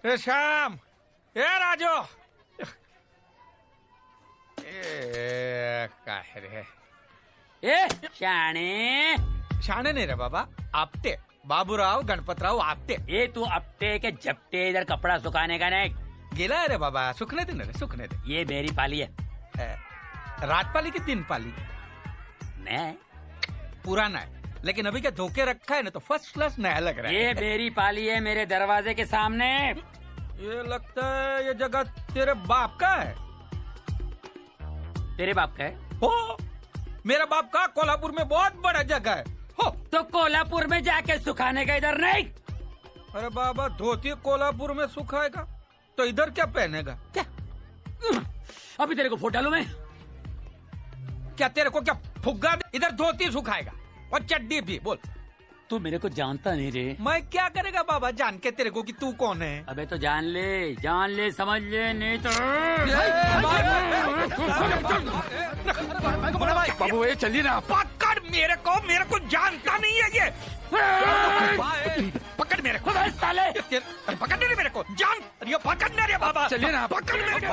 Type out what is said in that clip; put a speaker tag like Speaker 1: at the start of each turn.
Speaker 1: ए श्याम, ए राजू, काय रे?
Speaker 2: ए शाणे,
Speaker 1: शाणे नहीं रे बाबा, आपटे बाबूराव गणपतराव आपटे।
Speaker 2: ये तू अपटे के झपटे इधर कपड़ा सुखाने का नहीं।
Speaker 1: गेला है रे बाबा, सुखने दे रे, सुखने दे।
Speaker 2: ये मेरी पाली है।
Speaker 1: रात पाली की 3 पाली?
Speaker 2: मैं
Speaker 1: पुराना है, लेकिन अभी क्या धोखे रखा है ना, तो फर्स्ट क्लास नया लग रहा है।
Speaker 2: ये मेरी पाली है, मेरे दरवाजे के सामने।
Speaker 1: ये लगता है ये जगह तेरे बाप का है।
Speaker 2: तेरे बाप का है?
Speaker 1: हो, मेरा बाप का कोल्हापुर में बहुत बड़ा जगह है। हो,
Speaker 2: तो कोल्हापुर में जाके सुखाने का, इधर नहीं।
Speaker 1: अरे बाबा, धोती कोल्हापुर में सुखाएगा तो इधर क्या पहनेगा?
Speaker 2: क्या? अभी तेरे को फोटो डालूं मैं?
Speaker 1: क्या तेरे को क्या फुग्गा दे? इधर धोती सुखाएगा और चड्डी भी। बोल,
Speaker 2: तू मेरे को जानता नहीं रे।
Speaker 1: मैं क्या करेगा बाबा जान के तेरे को कि तू कौन है?
Speaker 2: अबे तो जान ले, समझ ले, नहीं तो
Speaker 1: बाबू ये चलिए ना। पकड़ मेरे को जानता नहीं है ये। पकड़ मेरे को साले, पकड़ नहीं मेरे को, जान ये पकड़ने रे बाबा। चलिए ना, पकड़ मेरे को।